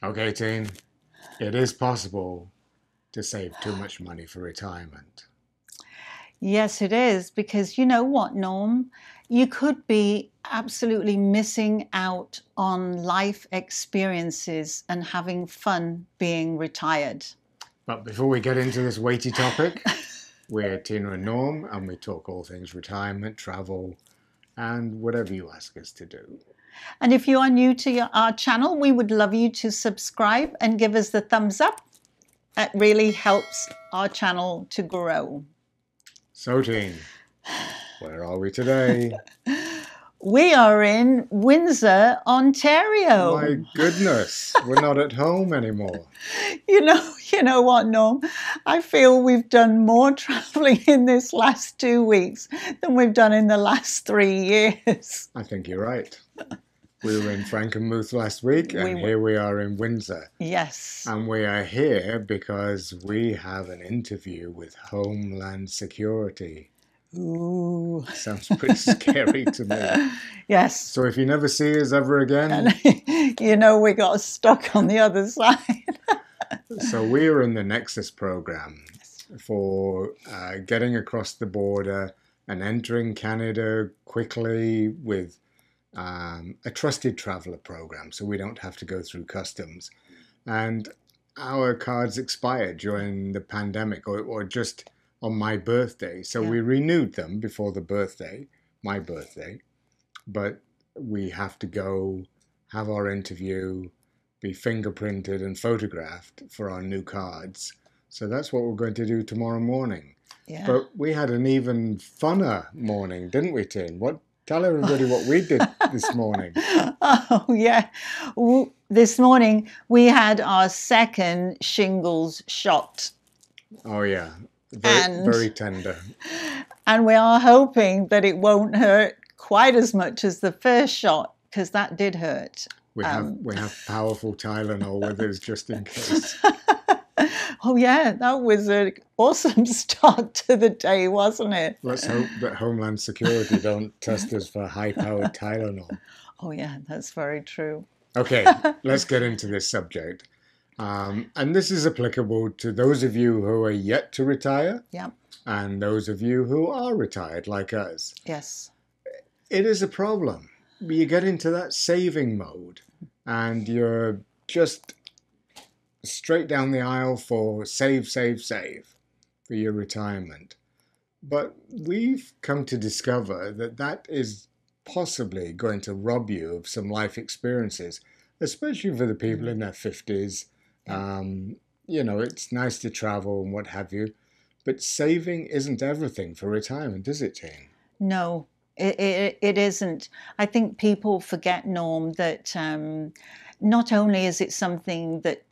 Okay, team, it is possible to save too much money for retirement. Yes, it is. Because you know what, Norm? You could be absolutely missing out on life experiences and having fun being retired. But before we get into this weighty topic, we're Tina and Norm, and we talk all things retirement, travel, and whatever you ask us to do. And if you are new to our channel, we would love you to subscribe and give us the thumbs up. That really helps our channel to grow. So, team, where are we today? We are in Windsor, Ontario. My goodness, we're not at home anymore. You know what, Norm? I feel we've done more traveling in this last 2 weeks than we've done in the last 3 years. I think you're right. We were in Frankenmuth last week, and here we are in Windsor. Yes. And we are here because we have an interview with Homeland Security. Ooh. Sounds pretty scary to me. Yes. So if you never see us ever again, you know we got stuck on the other side. So we are in the Nexus program for getting across the border and entering Canada quickly with a trusted traveller program, so we don't have to go through customs. And our cards expired during the pandemic, or just on my birthday. So we renewed them before my birthday. But we have to go have our interview, be fingerprinted and photographed for our new cards. So that's what we're going to do tomorrow morning. Yeah. But we had an even funner morning, didn't we, Tin? Tell everybody what we did this morning. Oh, yeah. This morning we had our second shingles shot. Oh, yeah. Very tender. And we are hoping that it won't hurt quite as much as the first shot, because that did hurt. We have powerful Tylenol with us just in case. Oh, yeah, that was an awesome start to the day, wasn't it? Let's hope that Homeland Security don't test us for high-powered Tylenol. Oh, yeah, that's very true. Okay, let's get into this subject. And this is applicable to those of you who are yet to retire, and those of you who are retired, like us. Yes. It is a problem. You get into that saving mode, and you're just straight down the aisle for save for your retirement. But we've come to discover that that is possibly going to rob you of some life experiences, especially for the people in their 50s. You know, it's nice to travel and what have you, but saving isn't everything for retirement, is it, Jane? No, it isn't. I think people forget, Norm, that not only is it something that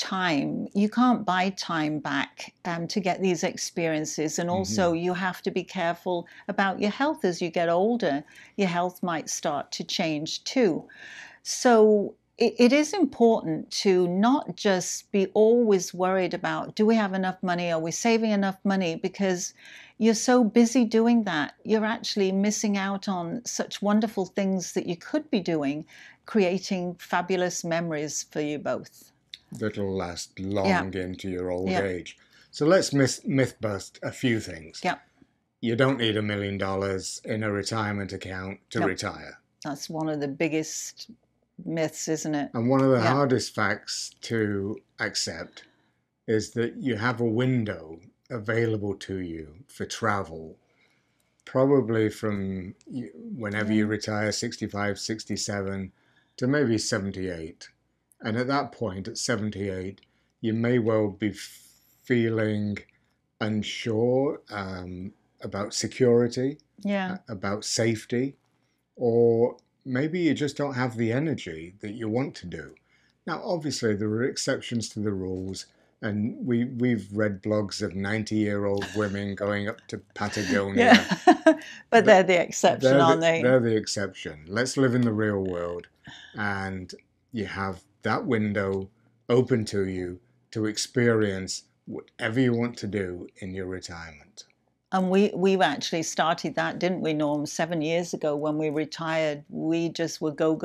you can't buy time back to get these experiences. And also you have to be careful about your health as you get older. Your health might start to change too. So it is important to not just be always worried about, do we have enough money? Are we saving enough money? Because you're so busy doing that, you're actually missing out on such wonderful things that you could be doing, creating fabulous memories for you both. That'll last long into your old age. So let's myth bust a few things. Yeah. You don't need $1 million in a retirement account to retire. That's one of the biggest myths, isn't it? And one of the hardest facts to accept is that you have a window available to you for travel, probably from whenever you retire, 65, 67, to maybe 78. And at that point, at 78, you may well be feeling unsure about security, about safety, or maybe you just don't have the energy that you want to do. Now, obviously, there are exceptions to the rules, and we've read blogs of 90-year-old women going up to Patagonia. But they're the exception, aren't they? They're the exception. Let's live in the real world, and you have that window open to you to experience whatever you want to do in your retirement. And we've actually started that, didn't we, Norm? 7 years ago when we retired, we just would go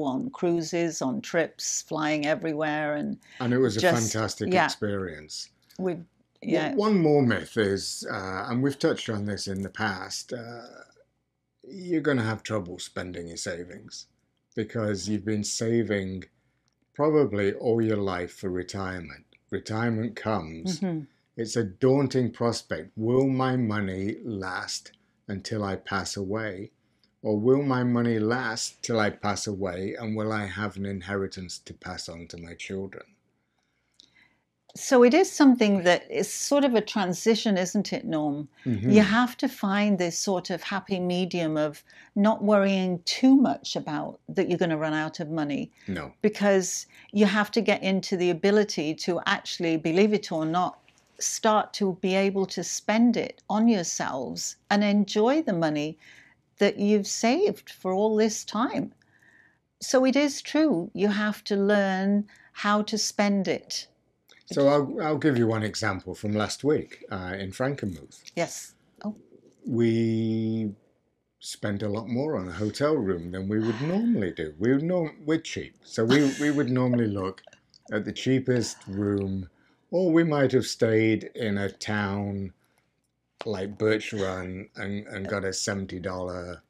on cruises, on trips, flying everywhere, and And it was a just fantastic yeah, experience. we yeah. One more myth is, and we've touched on this in the past, you're going to have trouble spending your savings because you've been saving probably all your life for retirement. Retirement comes. Mm-hmm. It's a daunting prospect. Will my money last until I pass away? Or will my money last till I pass away, and will I have an inheritance to pass on to my children? So it is something that is sort of a transition, isn't it, Norm? You Mm-hmm. have to find this sort of happy medium of not worrying too much about that you're going to run out of money, No, because you have to get into the ability to actually, believe it or not, start to be able to spend it on yourselves and enjoy the money that you've saved for all this time. So it is true, you have to learn how to spend it. so I'll give you one example from last week in Frankenmuth. Yes. Oh, We spent a lot more on a hotel room than we would normally do. We're cheap, so we would normally look at the cheapest room, or we might have stayed in a town like Birch Run and got a $70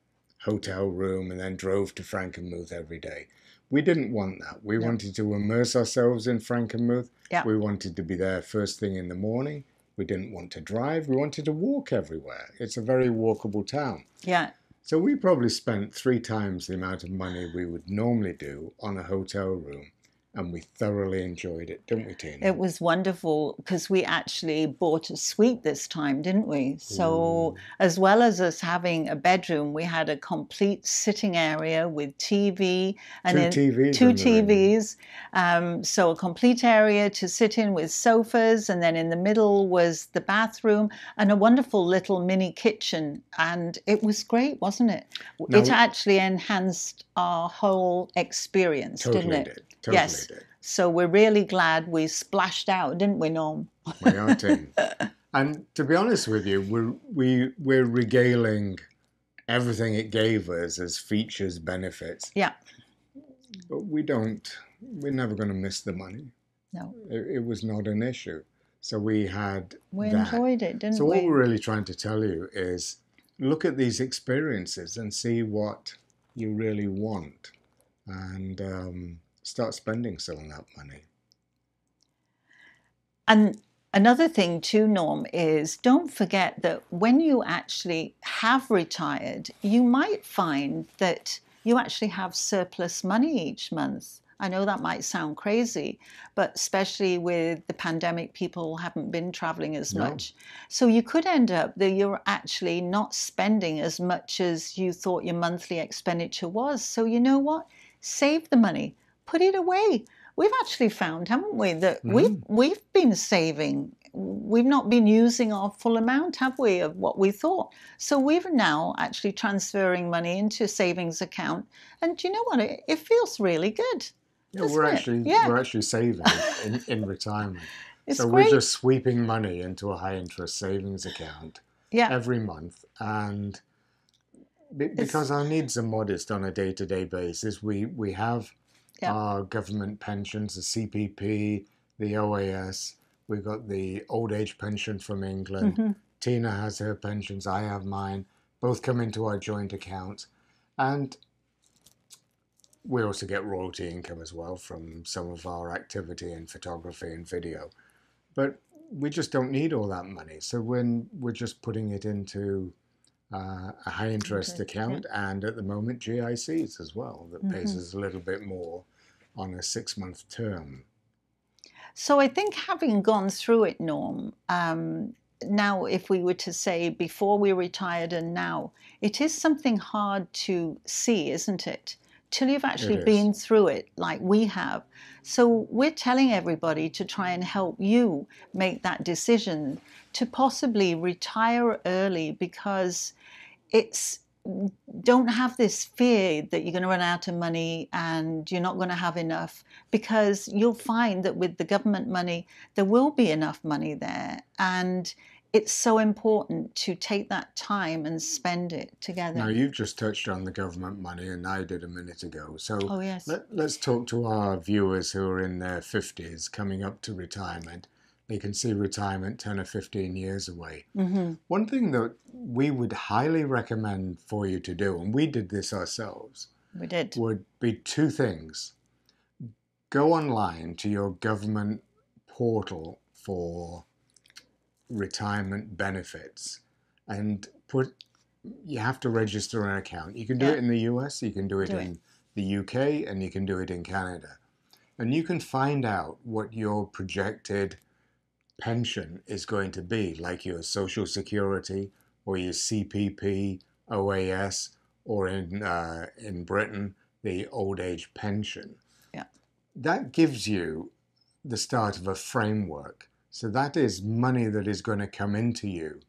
hotel room and then drove to Frankenmuth every day. We didn't want that. We no. wanted to immerse ourselves in Frankenmuth. Yeah. We wanted to be there first thing in the morning. We didn't want to drive. We wanted to walk everywhere. It's a very walkable town. Yeah. So we probably spent 3 times the amount of money we would normally do on a hotel room. And we thoroughly enjoyed it, didn't we, Tina? It was wonderful because we actually bought a suite this time, didn't we? So, as well as us having a bedroom, we had a complete sitting area with TV and two TVs. So, a complete area to sit in with sofas, and then in the middle was the bathroom and a wonderful little mini kitchen. And it was great, wasn't it? Now, it actually enhanced our whole experience, totally didn't it? Did. Totally yes. Did. So we're really glad we splashed out, didn't we, Norm? We are, Tim. And to be honest with you, we're regaling everything it gave us as features, benefits. Yeah. But we're never going to miss the money. No. It was not an issue. So we enjoyed it, didn't we? So what we're really trying to tell you is look at these experiences and see what you really want. And start spending some of that money. And another thing too, Norm, is don't forget that when you actually have retired, you might find that you actually have surplus money each month. I know that might sound crazy, but especially with the pandemic, people haven't been traveling as much. So you could end up that you're actually not spending as much as you thought your monthly expenditure was. So you know what? Save the money. Put it away. We've actually found, haven't we, that we've been saving. We've not been using our full amount, have we, of what we thought. So we're now actually transferring money into a savings account. And do you know what? It feels really good. Yeah, we're actually saving in retirement. So great. We're just sweeping money into a high interest savings account every month. And because our needs are modest on a day-to-day basis, we have our government pensions, the CPP, the OAS. We've got the old age pension from England. Mm-hmm. Tina has her pensions. I have mine. Both come into our joint account. And we also get royalty income as well from some of our activity in photography and video. But we just don't need all that money. So when we're just putting it into a high interest account, and at the moment GICs as well, that pays us a little bit more on a 6-month term. So I think having gone through it, Norm, now if we were to say before we retired and now, it is something hard to see, isn't it? Till you've actually been through it like we have. So we're telling everybody to try and help you make that decision to possibly retire early, because don't have this fear that you're going to run out of money and you're not going to have enough, because you'll find that with the government money, there will be enough money there. And it's so important to take that time and spend it together. Now, you've just touched on the government money, and I did a minute ago. So Oh, yes. let's talk to our viewers who are in their 50s, coming up to retirement. They can see retirement 10 or 15 years away. Mm-hmm. One thing that we would highly recommend for you to do, and we did this ourselves, We did. would be two things. Go online to your government portal for retirement benefits and you have to register an account. You can do it in the US, you can do it in the UK, and you can do it in Canada. And you can find out what your projected pension is going to be, like your Social Security or your CPP, OAS, or in Britain, the old age pension. Yeah. That gives you the start of a framework. So that is money that is going to come into you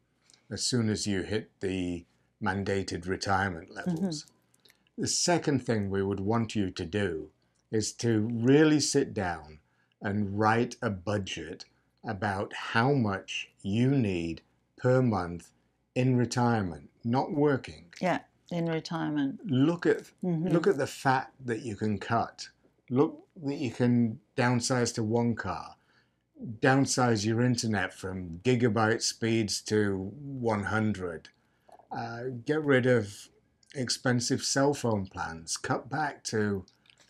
as soon as you hit the mandated retirement levels. Mm-hmm. The second thing we would want you to do is to really sit down and write a budget about how much you need per month in retirement, not working. Yeah, in retirement. Look at the fat that you can cut. Look that you can downsize to one car. Downsize your internet from gigabyte speeds to 100. Get rid of expensive cell phone plans. Cut back to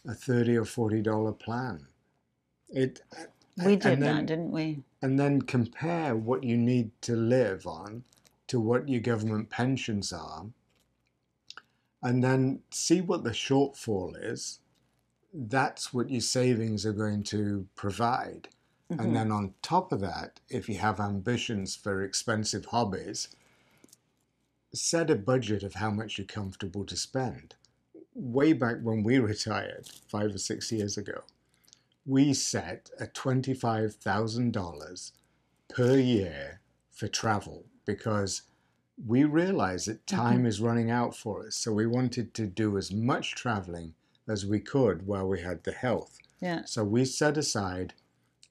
a $30 or $40 plan. We did that, didn't we? And then compare what you need to live on to what your government pensions are. And then see what the shortfall is. That's what your savings are going to provide. Mm-hmm. And then on top of that, if you have ambitions for expensive hobbies, set a budget of how much you're comfortable to spend. Way back when we retired 5 or 6 years ago, we set a $25,000 per year for travel because we realized that time is running out for us. So we wanted to do as much traveling as we could while we had the health. Yeah. So we set aside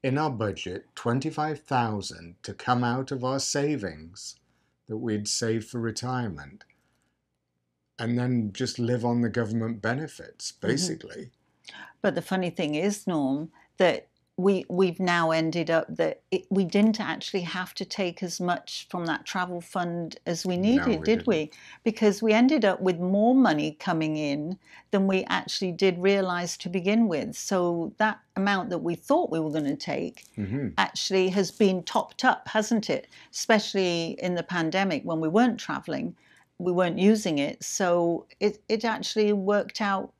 in our budget $25,000 to come out of our savings that we'd saved for retirement, and then just live on the government benefits, basically. But the funny thing is, Norm, that we've now ended up that we didn't actually have to take as much from that travel fund as we needed, did we? Because we ended up with more money coming in than we actually did realize to begin with. So that amount that we thought we were going to take actually has been topped up, hasn't it? Especially in the pandemic when we weren't traveling, we weren't using it. So it actually worked out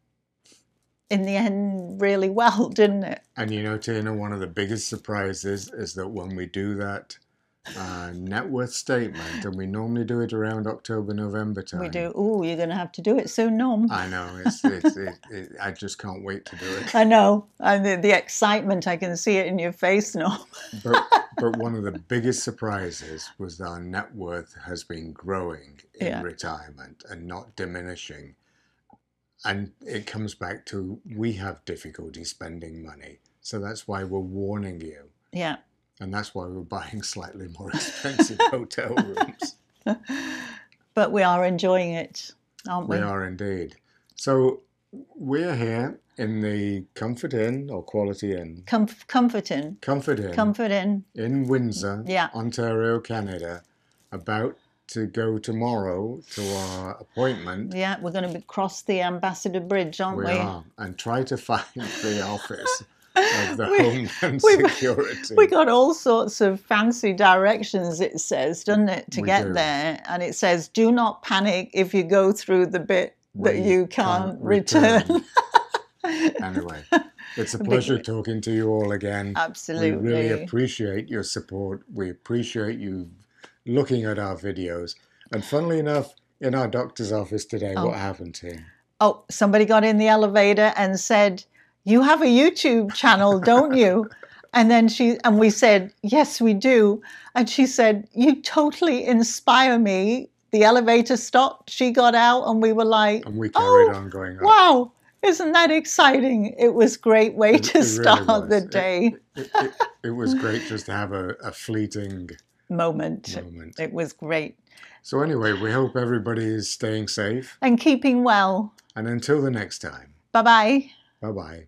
in the end really well, didn't it? And you know, Tina, one of the biggest surprises is that when we do that net worth statement, and we normally do it around October, November time. We do. Oh, you're going to have to do it soon, Norm. I know. I just can't wait to do it. I know. And the excitement, I can see it in your face, Norm. But one of the biggest surprises was that our net worth has been growing in retirement and not diminishing. And it comes back to we have difficulty spending money. So that's why we're warning you. Yeah. And that's why we're buying slightly more expensive hotel rooms. But we are enjoying it, aren't we? We are indeed. So we're here in the Comfort Inn or Quality Inn. Comfort Inn. Comfort Inn. Comfort Inn. In Windsor, Ontario, Canada, about to go tomorrow to our appointment. Yeah, we're going to cross the Ambassador Bridge, aren't we? We are, and try to find the office of the Homeland Security. We got all sorts of fancy directions, it says, doesn't it, to get there? And it says, do not panic if you go through the bit that you can't return. Anyway, it's a pleasure talking to you all again. Absolutely. We really appreciate your support. We appreciate you looking at our videos. And funnily enough, in our doctor's office today, what happened to him? Oh, somebody got in the elevator and said, you have a YouTube channel, don't you? And then we said, yes, we do. And she said, you totally inspire me. The elevator stopped, she got out, and we were like, and we carried on going up. Wow, isn't that exciting? It was a great way to start the day. It was great just to have a fleeting moment. moment. It was great. So anyway, we hope everybody is staying safe. And keeping well. And until the next time. Bye-bye. Bye-bye.